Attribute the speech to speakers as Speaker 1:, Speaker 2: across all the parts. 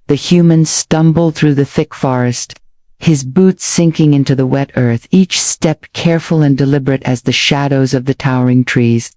Speaker 1: The human stumbled through the thick forest, his boots sinking into the wet earth, each step careful and deliberate as the shadows of the towering trees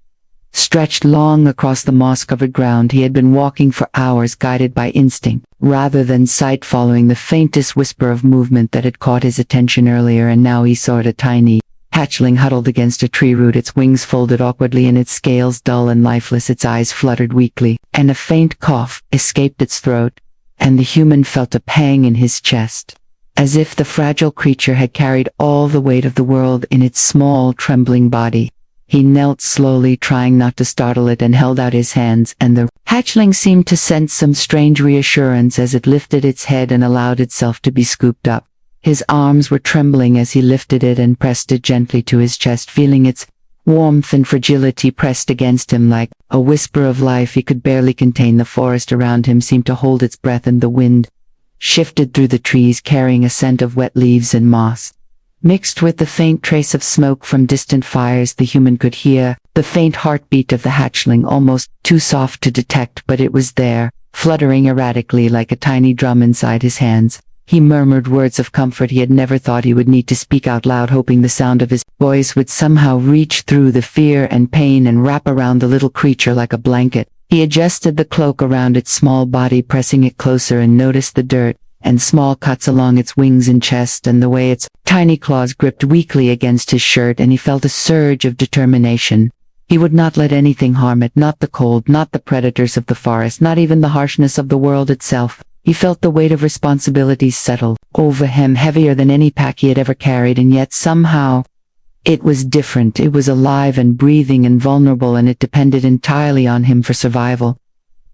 Speaker 1: stretched long across the moss-covered ground. He had been walking for hours, guided by instinct, rather than sight, following the faintest whisper of movement that had caught his attention earlier, and now he saw a tiny hatchling huddled against a tree root, its wings folded awkwardly and its scales dull and lifeless. Its eyes fluttered weakly, and a faint cough escaped its throat, and the human felt a pang in his chest, as if the fragile creature had carried all the weight of the world in its small, trembling body. He knelt slowly, trying not to startle it, and held out his hands, and the hatchling seemed to sense some strange reassurance as it lifted its head and allowed itself to be scooped up. His arms were trembling as he lifted it and pressed it gently to his chest, feeling its warmth and fragility pressed against him like a whisper of life he could barely contain. The forest around him seemed to hold its breath, and the wind shifted through the trees, carrying a scent of wet leaves and moss. Mixed with the faint trace of smoke from distant fires, the human could hear the faint heartbeat of the hatchling, almost too soft to detect, but it was there, fluttering erratically like a tiny drum inside his hands. He murmured words of comfort he had never thought he would need to speak out loud, hoping the sound of his voice would somehow reach through the fear and pain and wrap around the little creature like a blanket. He adjusted the cloak around its small body, pressing it closer, and noticed the dirt and small cuts along its wings and chest, and the way its tiny claws gripped weakly against his shirt, and he felt a surge of determination. He would not let anything harm it, not the cold, not the predators of the forest, not even the harshness of the world itself. He felt the weight of responsibility settle over him, heavier than any pack he had ever carried, and yet somehow it was different. It was alive and breathing and vulnerable, and it depended entirely on him for survival.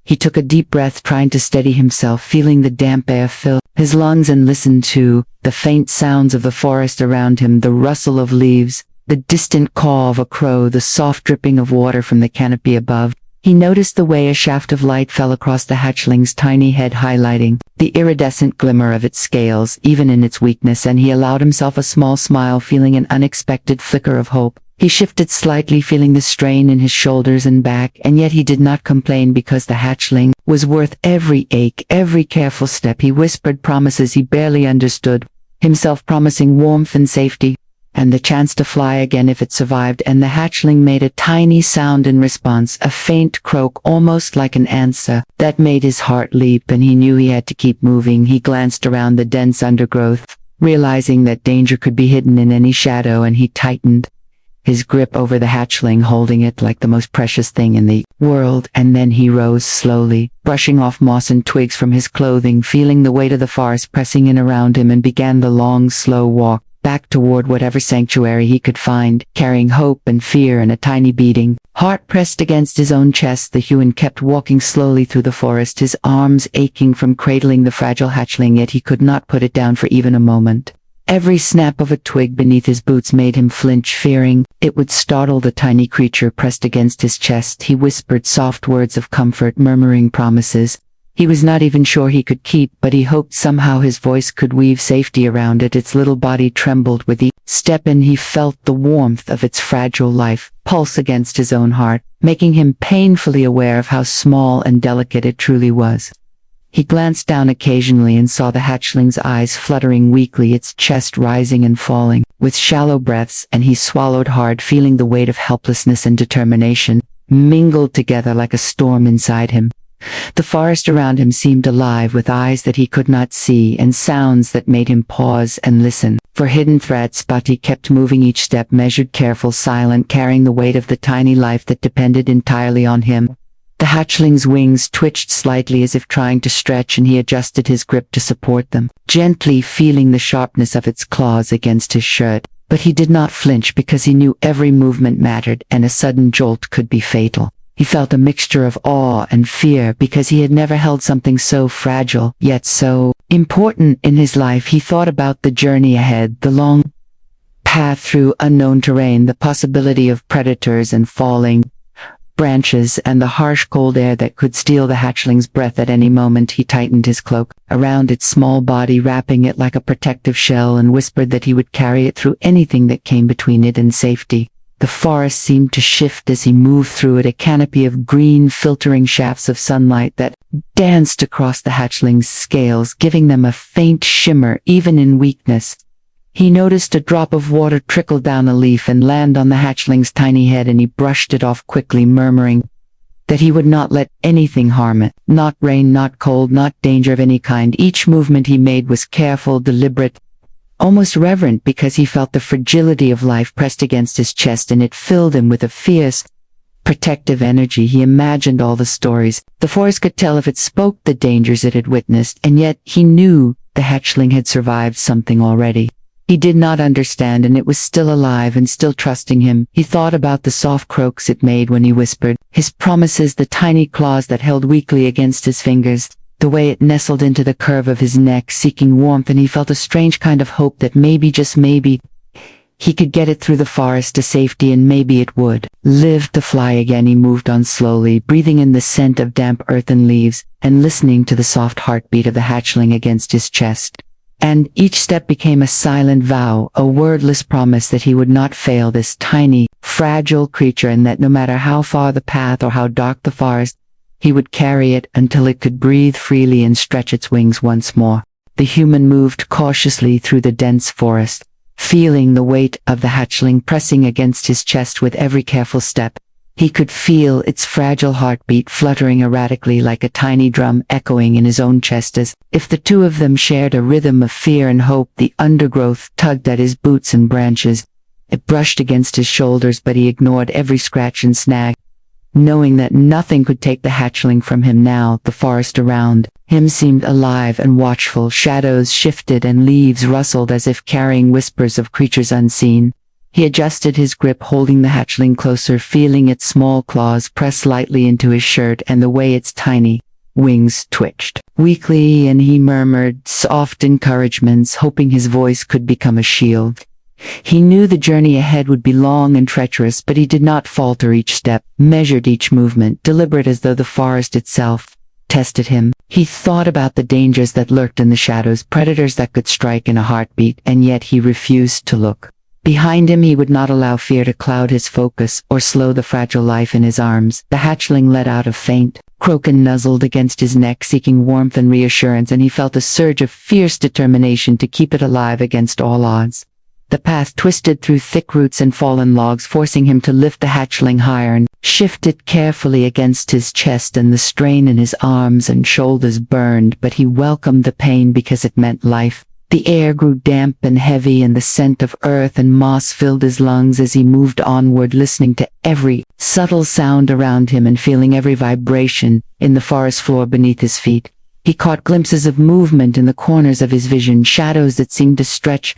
Speaker 1: He took a deep breath, trying to steady himself, feeling the damp air fill his lungs, and listened to the faint sounds of the forest around him, the rustle of leaves, the distant caw of a crow, the soft dripping of water from the canopy above. He noticed the way a shaft of light fell across the hatchling's tiny head, highlighting the iridescent glimmer of its scales, even in its weakness, and he allowed himself a small smile, feeling an unexpected flicker of hope. He shifted slightly, feeling the strain in his shoulders and back, and yet he did not complain, because the hatchling was worth every ache, every careful step. He whispered promises he barely understood, himself promising warmth and safety, and the chance to fly again if it survived, and the hatchling made a tiny sound in response, a faint croak, almost like an answer, that made his heart leap, and he knew he had to keep moving. He glanced around the dense undergrowth, realizing that danger could be hidden in any shadow, and he tightened his grip over the hatchling, holding it like the most precious thing in the world. And then he rose slowly, brushing off moss and twigs from his clothing, feeling the weight of the forest pressing in around him, and began the long, slow walk back toward whatever sanctuary he could find, carrying hope and fear and a tiny beating heart pressed against his own chest. The human kept walking slowly through the forest, his arms aching from cradling the fragile hatchling, yet he could not put it down for even a moment. Every snap of a twig beneath his boots made him flinch, fearing it would startle the tiny creature pressed against his chest. He whispered soft words of comfort, murmuring promises he was not even sure he could keep, but he hoped somehow his voice could weave safety around it. Its little body trembled with each step, and he felt the warmth of its fragile life pulse against his own heart, making him painfully aware of how small and delicate it truly was. He glanced down occasionally and saw the hatchling's eyes fluttering weakly, its chest rising and falling with shallow breaths, and he swallowed hard, feeling the weight of helplessness and determination mingled together like a storm inside him. The forest around him seemed alive with eyes that he could not see, and sounds that made him pause and listen for hidden threats, but he kept moving, each step measured, careful, silent, carrying the weight of the tiny life that depended entirely on him. The hatchling's wings twitched slightly as if trying to stretch, and he adjusted his grip to support them, gently feeling the sharpness of its claws against his shirt. But he did not flinch, because he knew every movement mattered, and a sudden jolt could be fatal. He felt a mixture of awe and fear, because he had never held something so fragile, yet so important in his life. He thought about the journey ahead, the long path through unknown terrain, the possibility of predators and falling branches, and the harsh cold air that could steal the hatchling's breath at any moment. He tightened his cloak around its small body, wrapping it like a protective shell, and whispered that he would carry it through anything that came between it and safety. The forest seemed to shift as he moved through it, a canopy of green, filtering shafts of sunlight that danced across the hatchling's scales, giving them a faint shimmer even in weakness. He noticed a drop of water trickle down a leaf and land on the hatchling's tiny head, and he brushed it off quickly, murmuring that he would not let anything harm it. Not rain, not cold, not danger of any kind. Each movement he made was careful, deliberate, almost reverent, because he felt the fragility of life pressed against his chest, and it filled him with a fierce, protective energy. He imagined all the stories the forest could tell if it spoke, the dangers it had witnessed, and yet he knew the hatchling had survived something already. He did not understand, and it was still alive and still trusting him. He thought about the soft croaks it made when he whispered, his promises, the tiny claws that held weakly against his fingers, the way it nestled into the curve of his neck, seeking warmth, and he felt a strange kind of hope that maybe, just maybe, he could get it through the forest to safety, and maybe it would live to fly again. He moved on slowly, breathing in the scent of damp earth and leaves, and listening to the soft heartbeat of the hatchling against his chest. And each step became a silent vow, a wordless promise that he would not fail this tiny, fragile creature, and that no matter how far the path or how dark the forest, he would carry it until it could breathe freely and stretch its wings once more. The human moved cautiously through the dense forest, feeling the weight of the hatchling pressing against his chest with every careful step. He could feel its fragile heartbeat fluttering erratically like a tiny drum echoing in his own chest, as if the two of them shared a rhythm of fear and hope. The undergrowth tugged at his boots and branches. It brushed against his shoulders, but he ignored every scratch and snag, knowing that nothing could take the hatchling from him now. The forest around him seemed alive and watchful. Shadows shifted and leaves rustled as if carrying whispers of creatures unseen. He adjusted his grip, holding the hatchling closer, feeling its small claws press lightly into his shirt and the way its tiny wings twitched weakly, and he murmured soft encouragements, hoping his voice could become a shield. He knew the journey ahead would be long and treacherous, but he did not falter. Each step, measured each movement, deliberate as though the forest itself tested him. He thought about the dangers that lurked in the shadows, predators that could strike in a heartbeat, and yet he refused to look behind him. He would not allow fear to cloud his focus or slow the fragile life in his arms. The hatchling let out a faint croak and nuzzled against his neck, seeking warmth and reassurance, and he felt a surge of fierce determination to keep it alive against all odds. The path twisted through thick roots and fallen logs, forcing him to lift the hatchling higher and shift it carefully against his chest, and the strain in his arms and shoulders burned, but he welcomed the pain because it meant life. The air grew damp and heavy, and the scent of earth and moss filled his lungs as he moved onward, listening to every subtle sound around him and feeling every vibration in the forest floor beneath his feet. He caught glimpses of movement in the corners of his vision, shadows that seemed to stretch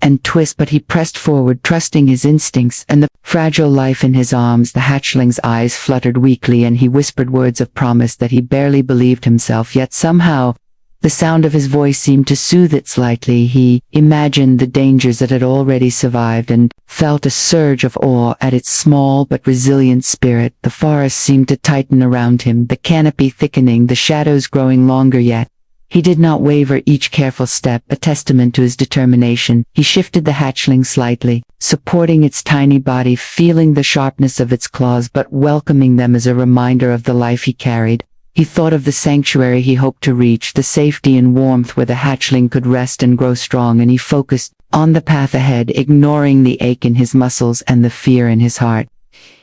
Speaker 1: and twist, but he pressed forward, trusting his instincts and the fragile life in his arms. The hatchling's eyes fluttered weakly, and he whispered words of promise that he barely believed himself, yet somehow the sound of his voice seemed to soothe it slightly. He imagined the dangers that had already survived and felt a surge of awe at its small but resilient spirit. The forest seemed to tighten around him, the canopy thickening, the shadows growing longer, yet he did not waver. Each careful step a testament to his determination. He shifted the hatchling slightly, supporting its tiny body, feeling the sharpness of its claws, but welcoming them as a reminder of the life he carried. He thought of the sanctuary he hoped to reach, the safety and warmth where the hatchling could rest and grow strong, and he focused on the path ahead, ignoring the ache in his muscles and the fear in his heart.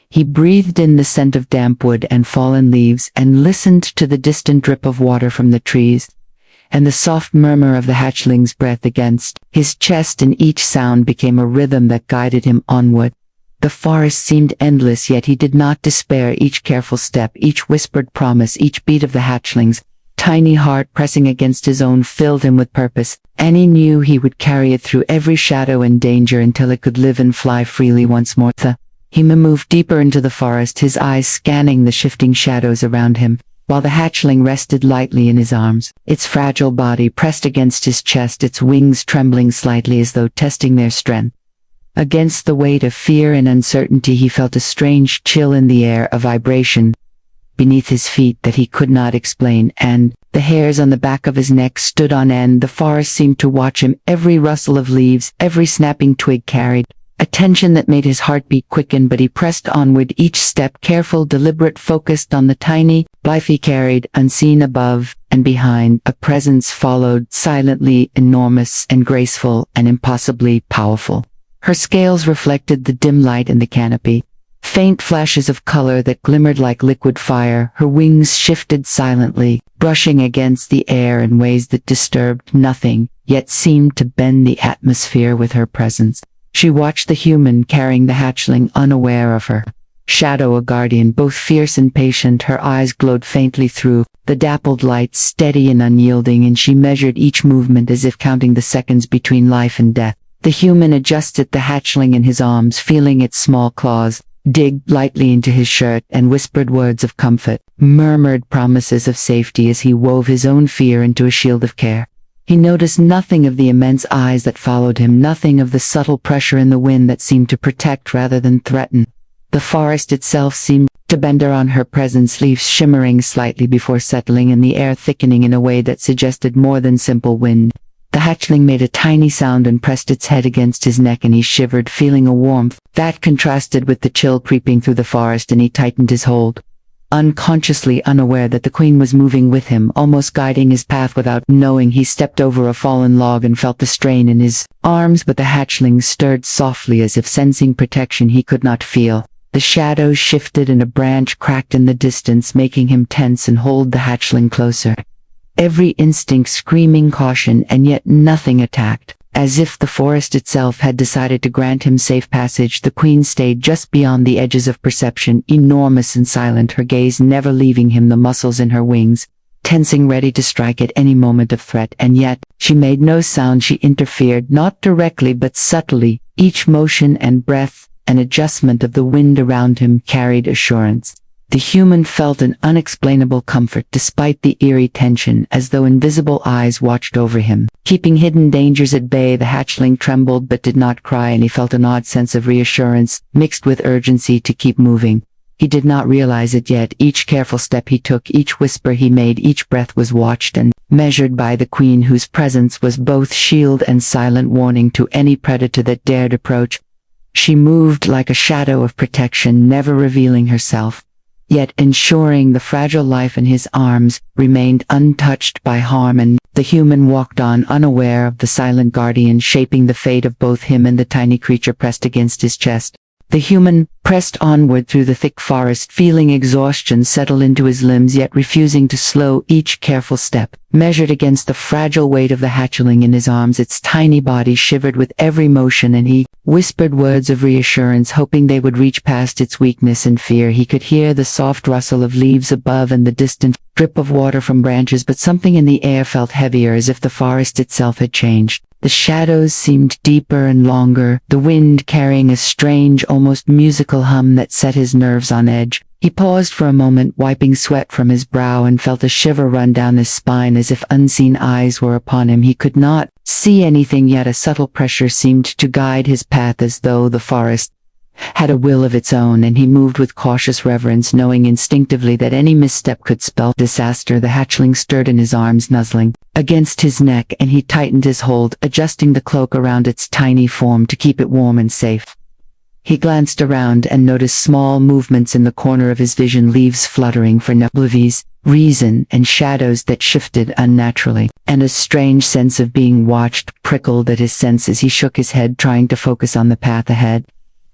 Speaker 1: He breathed in the scent of damp wood and fallen leaves, and listened to the distant drip of water from the trees, and the soft murmur of the hatchling's breath against his chest, and each sound became a rhythm that guided him onward. The forest seemed endless, yet he did not despair. Each careful step, each whispered promise, each beat of the hatchling's tiny heart pressing against his own filled him with purpose, and he knew he would carry it through every shadow and danger until it could live and fly freely once more. He moved deeper into the forest, his eyes scanning the shifting shadows around him, while the hatchling rested lightly in his arms, its fragile body pressed against his chest, its wings trembling slightly as though testing their strength. Against the weight of fear and uncertainty, he felt a strange chill in the air, a vibration beneath his feet that he could not explain, and the hairs on the back of his neck stood on end. The forest seemed to watch him, every rustle of leaves, every snapping twig carried a tension that made his heartbeat quicken, but he pressed onward, each step careful, deliberate, focused on the tiny life he carried. Unseen above and behind, a presence followed, silently enormous and graceful and impossibly powerful. Her scales reflected the dim light in the canopy, faint flashes of color that glimmered like liquid fire. Her wings shifted silently, brushing against the air in ways that disturbed nothing, yet seemed to bend the atmosphere with her presence. She watched the human carrying the hatchling, unaware of her shadow, a guardian, both fierce and patient. Her eyes glowed faintly through the dappled light, steady and unyielding, and she measured each movement as if counting the seconds between life and death. The human adjusted the hatchling in his arms, feeling its small claws dig lightly into his shirt, and whispered words of comfort, murmured promises of safety as he wove his own fear into a shield of care. He noticed nothing of the immense eyes that followed him, nothing of the subtle pressure in the wind that seemed to protect rather than threaten. The forest itself seemed to bend on her presence, leaves shimmering slightly before settling, and the air thickening in a way that suggested more than simple wind. The hatchling made a tiny sound and pressed its head against his neck, and he shivered, feeling a warmth that contrasted with the chill creeping through the forest, and he tightened his hold, unconsciously unaware that the queen was moving with him, almost guiding his path. Without knowing, he stepped over a fallen log and felt the strain in his arms, but the hatchling stirred softly as if sensing protection he could not feel. The shadows shifted and a branch cracked in the distance, making him tense and hold the hatchling closer. Every instinct screaming caution, and yet nothing attacked. As if the forest itself had decided to grant him safe passage, the queen stayed just beyond the edges of perception, enormous and silent, her gaze never leaving him, the muscles in her wings tensing, ready to strike at any moment of threat. And yet, she made no sound. She interfered, not directly but subtly. Each motion and breath and adjustment of the wind around him carried assurance. The human felt an unexplainable comfort despite the eerie tension, as though invisible eyes watched over him, keeping hidden dangers at bay. The hatchling trembled but did not cry, and he felt an odd sense of reassurance, mixed with urgency to keep moving. He did not realize it yet. Each careful step he took, each whisper he made, each breath was watched and measured by the queen, whose presence was both shield and silent warning to any predator that dared approach. She moved like a shadow of protection, never revealing herself, yet ensuring the fragile life in his arms remained untouched by harm. And the human walked on, unaware of the silent guardian shaping the fate of both him and the tiny creature pressed against his chest. The human pressed onward through the thick forest, feeling exhaustion settle into his limbs, yet refusing to slow. Each careful step measured against the fragile weight of the hatchling in his arms. Its tiny body shivered with every motion, and he whispered words of reassurance, hoping they would reach past its weakness and fear. He could hear the soft rustle of leaves above and the distant drip of water from branches, but something in the air felt heavier, as if the forest itself had changed. The shadows seemed deeper and longer, the wind carrying a strange, almost musical hum that set his nerves on edge. He paused for a moment, wiping sweat from his brow, and felt a shiver run down his spine, as if unseen eyes were upon him. He could not see anything, yet a subtle pressure seemed to guide his path, as though the forest had a will of its own, and he moved with cautious reverence, knowing instinctively that any misstep could spell disaster. The hatchling stirred in his arms, nuzzling against his neck, and he tightened his hold, adjusting the cloak around its tiny form to keep it warm and safe. He glanced around and noticed small movements in the corner of his vision, leaves fluttering for no reason, and shadows that shifted unnaturally. And a strange sense of being watched prickled at his senses. He shook his head, trying to focus on the path ahead.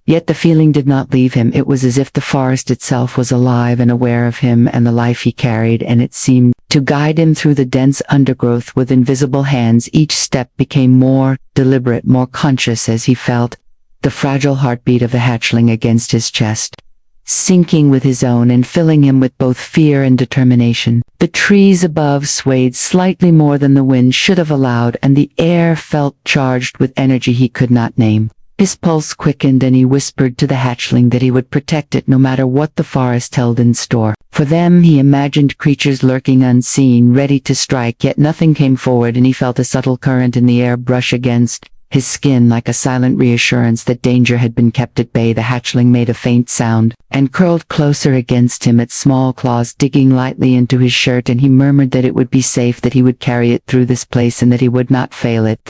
Speaker 1: Yet the feeling did not leave him. It was as if the forest itself was alive and aware of him and the life he carried, and it seemed to guide him through the dense undergrowth with invisible hands. Each step became more deliberate, more conscious, as he felt the fragile heartbeat of the hatchling against his chest, sinking with his own and filling him with both fear and determination. The trees above swayed slightly more than the wind should have allowed, and the air felt charged with energy he could not name. His pulse quickened, and he whispered to the hatchling that he would protect it no matter what the forest held in store. For them, he imagined creatures lurking unseen, ready to strike, yet nothing came forward, and he felt a subtle current in the air brush against his skin like a silent reassurance that danger had been kept at bay. The hatchling made a faint sound and curled closer against him, its small claws digging lightly into his shirt, and he murmured that it would be safe, that he would carry it through this place, and that he would not fail it.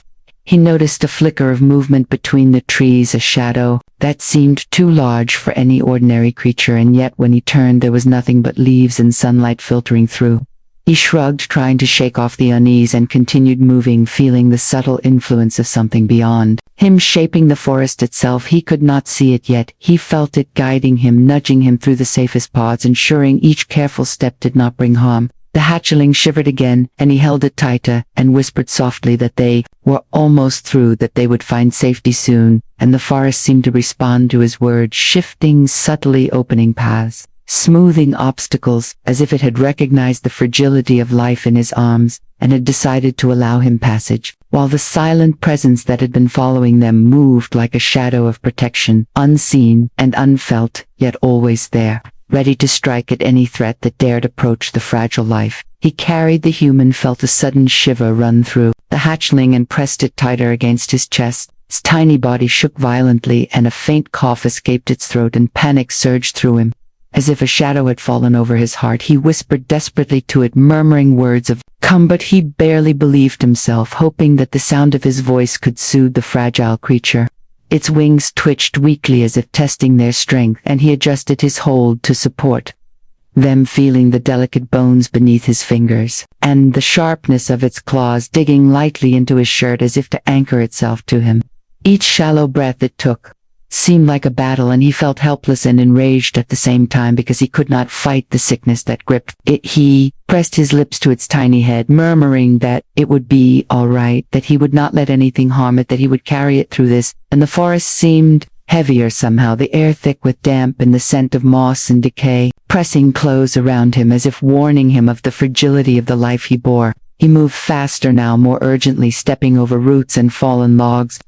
Speaker 1: He noticed a flicker of movement between the trees, a shadow that seemed too large for any ordinary creature, and yet when he turned there was nothing but leaves and sunlight filtering through. He shrugged, trying to shake off the unease, and continued moving, feeling the subtle influence of something beyond him shaping the forest itself. He could not see it yet. He felt it guiding him, nudging him through the safest paths, ensuring each careful step did not bring harm. The hatchling shivered again, and he held it tighter, and whispered softly that they were almost through, that they would find safety soon, and the forest seemed to respond to his words, shifting, subtly opening paths, smoothing obstacles, as if it had recognized the fragility of life in his arms, and had decided to allow him passage, while the silent presence that had been following them moved like a shadow of protection, unseen and unfelt, yet always there, ready to strike at any threat that dared approach the fragile life he carried. The human felt a sudden shiver run through the hatchling and pressed it tighter against his chest. His tiny body shook violently, and a faint cough escaped its throat, and panic surged through him. As if a shadow had fallen over his heart, he whispered desperately to it, murmuring words of "come," but he barely believed himself, hoping that the sound of his voice could soothe the fragile creature. Its wings twitched weakly as if testing their strength, and he adjusted his hold to support them, feeling the delicate bones beneath his fingers, and the sharpness of its claws digging lightly into his shirt as if to anchor itself to him. Each shallow breath it took seemed like a battle, and he felt helpless and enraged at the same time because he could not fight the sickness that gripped it. He pressed his lips to its tiny head, murmuring that it would be all right, that he would not let anything harm it, that he would carry it through this. And the forest seemed heavier somehow, the air thick with damp and the scent of moss and decay, pressing close around him as if warning him of the fragility of the life he bore. He moved faster now, more urgently, stepping over roots and fallen logs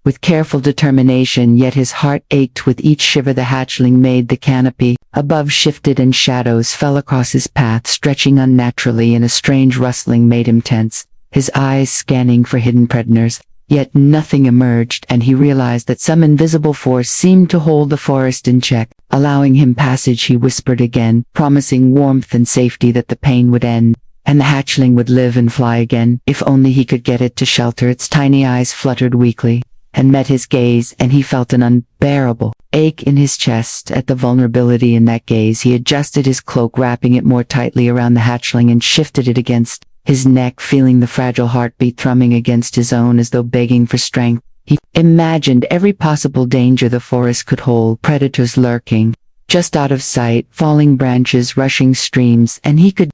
Speaker 1: with careful determination, yet his heart ached with each shiver the hatchling made. The canopy above shifted and shadows fell across his path, stretching unnaturally, and a strange rustling made him tense, his eyes scanning for hidden predators. Yet nothing emerged, and he realized that some invisible force seemed to hold the forest in check, allowing him passage. He whispered again, promising warmth and safety, that the pain would end, and the hatchling would live and fly again, if only he could get it to shelter. Its tiny eyes fluttered weakly and met his gaze, and he felt an unbearable ache in his chest at the vulnerability in that gaze. He adjusted his cloak, wrapping it more tightly around the hatchling, and shifted it against his neck, feeling the fragile heartbeat thrumming against his own as though begging for strength. He imagined every possible danger the forest could hold, predators lurking just out of sight, falling branches, rushing streams, and he could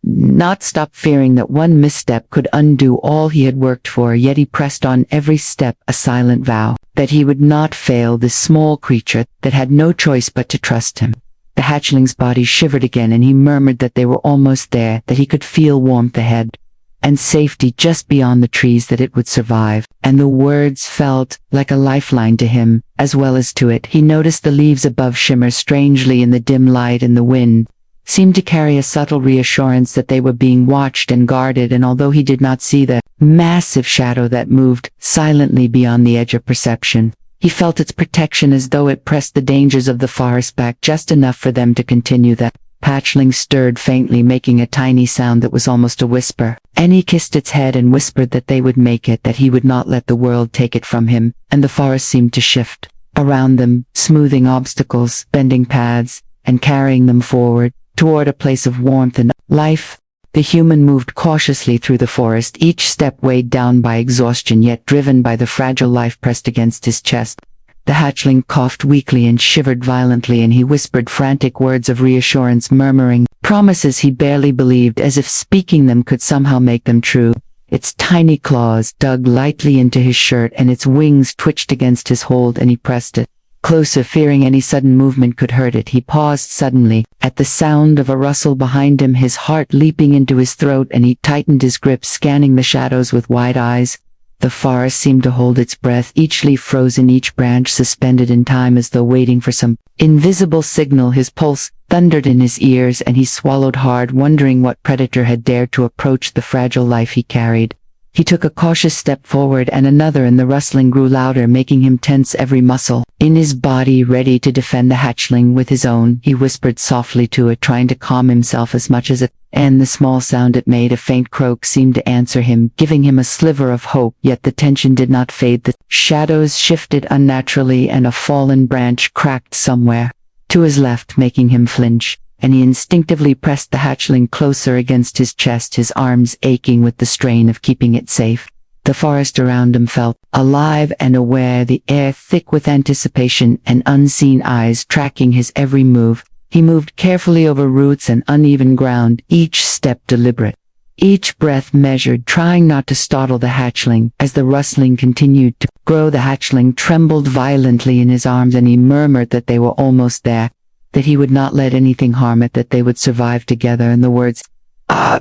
Speaker 1: not stop fearing that one misstep could undo all he had worked for. Yet he pressed on every step, a silent vow that he would not fail this small creature that had no choice but to trust him. The hatchling's body shivered again, and he murmured that they were almost there, that he could feel warmth ahead and safety just beyond the trees, that it would survive. And the words felt like a lifeline to him as well as to it. He noticed the leaves above shimmer strangely in the dim light, and the wind seemed to carry a subtle reassurance that they were being watched and guarded. And although he did not see the massive shadow that moved silently beyond the edge of perception, he felt its protection, as though it pressed the dangers of the forest back just enough for them to continue. The hatchling stirred faintly, making a tiny sound that was almost a whisper, and he kissed its head and whispered that they would make it, that he would not let the world take it from him. And the forest seemed to shift around them, smoothing obstacles, bending paths, and carrying them forward toward a place of warmth and life. The human moved cautiously through the forest, each step weighed down by exhaustion, yet driven by the fragile life pressed against his chest. The hatchling coughed weakly and shivered violently, and he whispered frantic words of reassurance, murmuring promises he barely believed, as if speaking them could somehow make them true. Its tiny claws dug lightly into his shirt, and its wings twitched against his hold, and he pressed it closer, fearing any sudden movement could hurt it. He paused suddenly at the sound of a rustle behind him, his heart leaping into his throat, and he tightened his grip, scanning the shadows with wide eyes. The forest seemed to hold its breath, each leaf frozen, each branch suspended in time, as though waiting for some invisible signal. His pulse thundered in his ears, and he swallowed hard, wondering what predator had dared to approach the fragile life he carried. He took a cautious step forward, and another, and the rustling grew louder, making him tense every muscle in his body, ready to defend the hatchling with his own. He whispered softly to it, trying to calm himself as much as it and the small sound it made, a faint croak, seemed to answer him, giving him a sliver of hope. Yet the tension did not fade. The shadows shifted unnaturally, and a fallen branch cracked somewhere to his left, making him flinch, and he instinctively pressed the hatchling closer against his chest, his arms aching with the strain of keeping it safe. The forest around him felt alive and aware, the air thick with anticipation, and unseen eyes tracking his every move. He moved carefully over roots and uneven ground, each step deliberate, each breath measured, trying not to startle the hatchling. As the rustling continued to grow, the hatchling trembled violently in his arms, and he murmured that they were almost there, that he would not let anything harm it, that they would survive together, and the words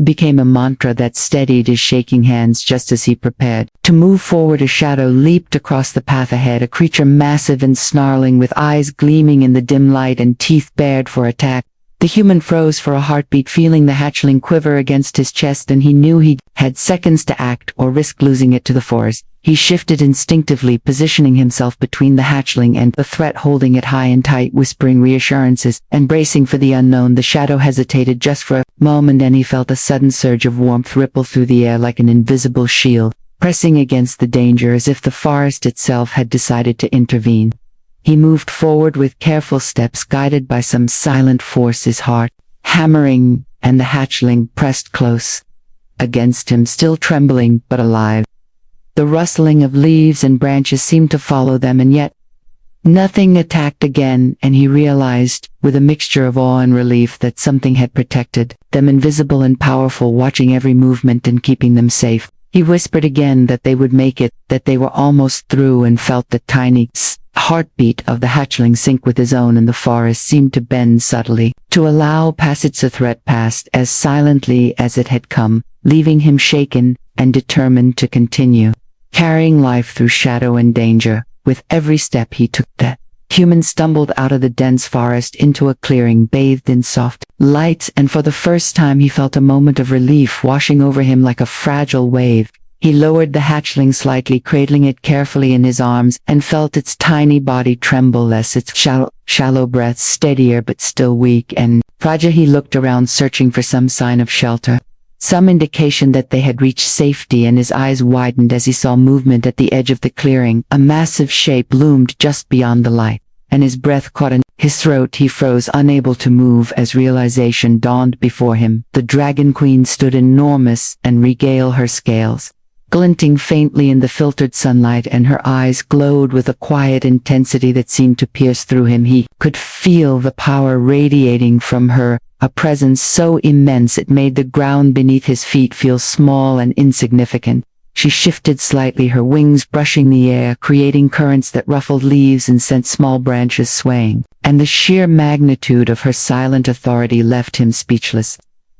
Speaker 1: became a mantra that steadied his shaking hands. Just as he prepared to move forward, a shadow leaped across the path ahead, a creature massive and snarling, with eyes gleaming in the dim light and teeth bared for attack. The human froze for a heartbeat, feeling the hatchling quiver against his chest, and he knew he had seconds to act or risk losing it to the forest. He shifted instinctively, positioning himself between the hatchling and the threat, holding it high and tight, whispering reassurances and bracing for the unknown. The shadow hesitated just for a moment, and he felt a sudden surge of warmth ripple through the air like an invisible shield, pressing against the danger, as if the forest itself had decided to intervene. He moved forward with careful steps, guided by some silent force, his heart hammering, and the hatchling pressed close against him, still trembling but alive. The rustling of leaves and branches seemed to follow them, and yet nothing attacked again, and he realized, with a mixture of awe and relief, that something had protected them, invisible and powerful, watching every movement and keeping them safe. He whispered again that they would make it, that they were almost through, and felt the tiny heartbeat of the hatchling sync with his own, and the forest seemed to bend subtly, to allow passage. The threat passed as silently as it had come, leaving him shaken and determined to continue, carrying life through shadow and danger. With every step he took, the human stumbled out of the dense forest into a clearing bathed in soft light, and for the first time he felt a moment of relief washing over him like a fragile wave. He lowered the hatchling slightly, cradling it carefully in his arms, and felt its tiny body tremble as its shallow breath, steadier but still weak and fragile. He looked around, searching for some sign of shelter, some indication that they had reached safety, and his eyes widened as he saw movement at the edge of the clearing. A massive shape loomed just beyond the light, and his breath caught in his throat. He froze, unable to move, as realization dawned before him. The Dragon Queen stood enormous and regal, her scales glinting faintly in the filtered sunlight, and her eyes glowed with a quiet intensity that seemed to pierce through him. He could feel the power radiating from her, a presence so immense it made the ground beneath his feet feel small and insignificant. She shifted slightly, her wings brushing the air, creating currents that ruffled leaves and sent small branches swaying, and the sheer magnitude of her silent authority left him speechless.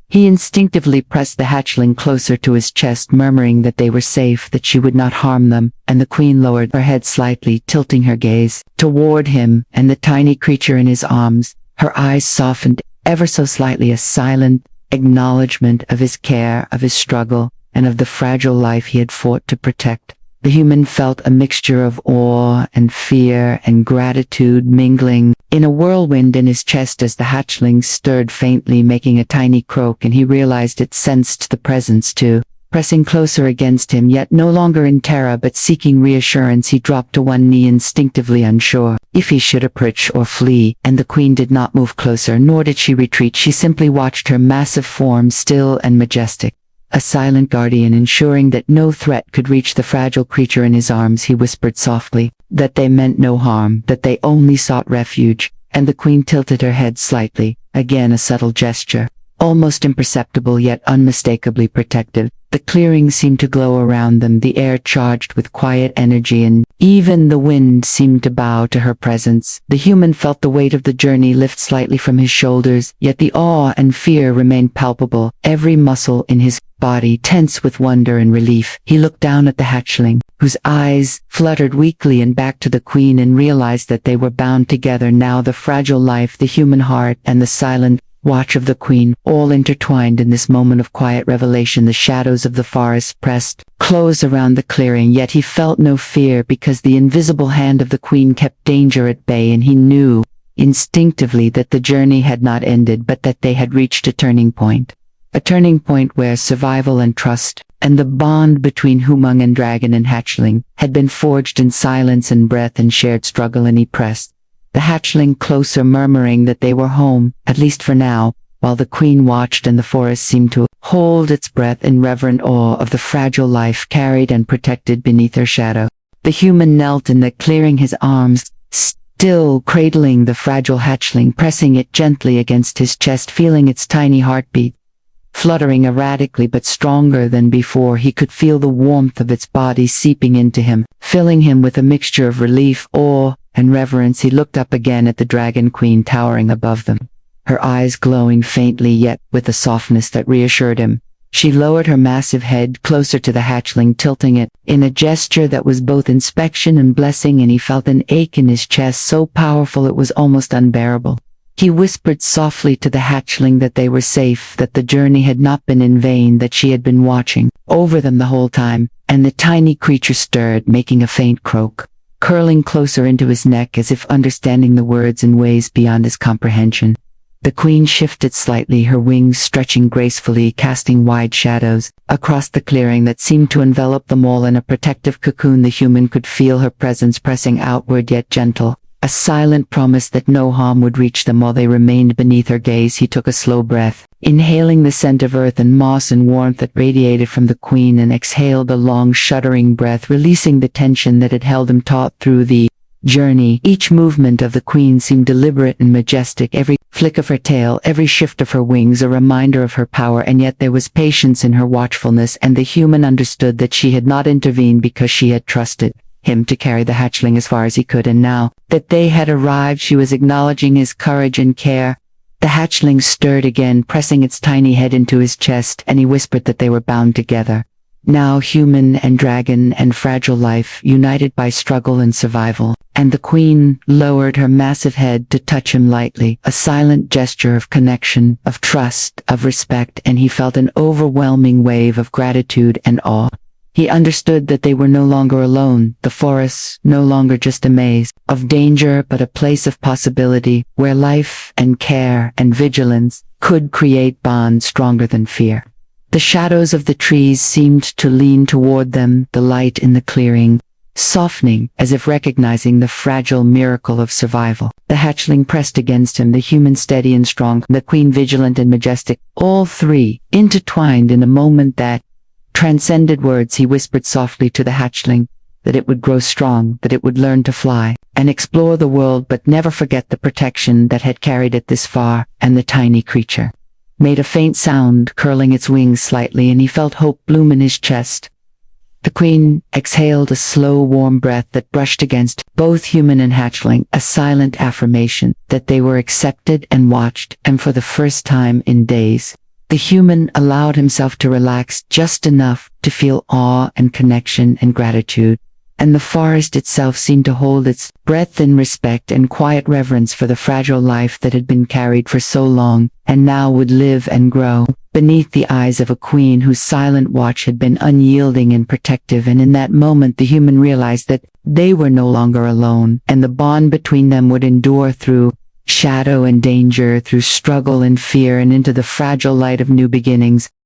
Speaker 1: He instinctively pressed the hatchling closer to his chest, murmuring that they were safe, that she would not harm them, and the queen lowered her head slightly, tilting her gaze toward him and the tiny creature in his arms. Her eyes softened ever so slightly, a silent acknowledgement of his care, of his struggle, and of the fragile life he had fought to protect. The human felt a mixture of awe and fear and gratitude mingling in a whirlwind in his chest as the hatchling stirred faintly, making a tiny croak, and he realized it sensed the presence too. Pressing closer against him, yet no longer in terror but seeking reassurance, he dropped to one knee, instinctively unsure if he should approach or flee, and the queen did not move closer, nor did she retreat. She simply watched, her massive form still and majestic, a silent guardian, ensuring that no threat could reach the fragile creature in his arms. He whispered softly that they meant no harm, that they only sought refuge, and the queen tilted her head slightly, again a subtle gesture, almost imperceptible yet unmistakably protective. The clearing seemed to glow around them, the air charged with quiet energy, and even the wind seemed to bow to her presence. The human felt the weight of the journey lift slightly from his shoulders, yet the awe and fear remained palpable, every muscle in his body tense with wonder and relief. He looked down at the hatchling, whose eyes fluttered weakly, and back to the queen, and realized that they were bound together now, the fragile life, the human heart, and the silent watch of the queen, all intertwined in this moment of quiet revelation. The shadows of the forest pressed close around the clearing, yet he felt no fear, because the invisible hand of the queen kept danger at bay, and he knew instinctively that the journey had not ended, but that they had reached a turning point. a turning point where survival and trust, and the bond between humung and dragon and hatchling, had been forged in silence and breath and shared struggle. And he pressed the hatchling closer, murmuring that they were home, at least for now, while the queen watched and the forest seemed to hold its breath in reverent awe of the fragile life carried and protected beneath her shadow. The human knelt in the clearing, his arms still cradling the fragile hatchling, pressing it gently against his chest, feeling its tiny heartbeat fluttering erratically but stronger than before. He could feel the warmth of its body seeping into him, filling him with a mixture of relief, awe, and reverence. He looked up again at the dragon queen towering above them, her eyes glowing faintly yet with a softness that reassured him. She lowered her massive head closer to the hatchling, tilting it in a gesture that was both inspection and blessing, and he felt an ache in his chest so powerful it was almost unbearable. He whispered softly to the hatchling that they were safe, that the journey had not been in vain, that she had been watching over them the whole time, and the tiny creature stirred, making a faint croak, curling closer into his neck as if understanding the words in ways beyond his comprehension. The queen shifted slightly, her wings stretching gracefully, casting wide shadows across the clearing that seemed to envelop them all in a protective cocoon. The human could feel her presence pressing outward yet gentle, a silent promise that no harm would reach them while they remained beneath her gaze. He took a slow breath, inhaling the scent of earth and moss and warmth that radiated from the queen, and exhaled a long, shuddering breath, releasing the tension that had held him taut through the journey. Each movement of the queen seemed deliberate and majestic, every flick of her tail, every shift of her wings a reminder of her power, and yet there was patience in her watchfulness, and the human understood that she had not intervened because she had trusted him to carry the hatchling as far as he could, and now that they had arrived, she was acknowledging his courage and care. The hatchling stirred again, pressing its tiny head into his chest, and he whispered that they were bound together. Now human and dragon and fragile life, united by struggle and survival. And the queen lowered her massive head to touch him lightly, a silent gesture of connection, of trust, of respect, and he felt an overwhelming wave of gratitude and awe. He understood that they were no longer alone, the forest no longer just a maze of danger but a place of possibility, where life and care and vigilance could create bonds stronger than fear. The shadows of the trees seemed to lean toward them, the light in the clearing softening, as if recognizing the fragile miracle of survival. The hatchling pressed against him, the human steady and strong, the queen vigilant and majestic, all three intertwined in a moment that transcended words. He whispered softly to the hatchling that it would grow strong, that it would learn to fly and explore the world, but never forget the protection that had carried it this far. And the tiny creature made a faint sound, curling its wings slightly, and he felt hope bloom in his chest. The queen exhaled a slow, warm breath that brushed against both human and hatchling, a silent affirmation that they were accepted and watched, and for the first time in days, the human allowed himself to relax just enough to feel awe and connection and gratitude, and the forest itself seemed to hold its breath in respect and quiet reverence for the fragile life that had been carried for so long, and now would live and grow beneath the eyes of a queen whose silent watch had been unyielding and protective. And in that moment the human realized that they were no longer alone, and the bond between them would endure through shadow and danger, through struggle and fear, and into the fragile light of new beginnings.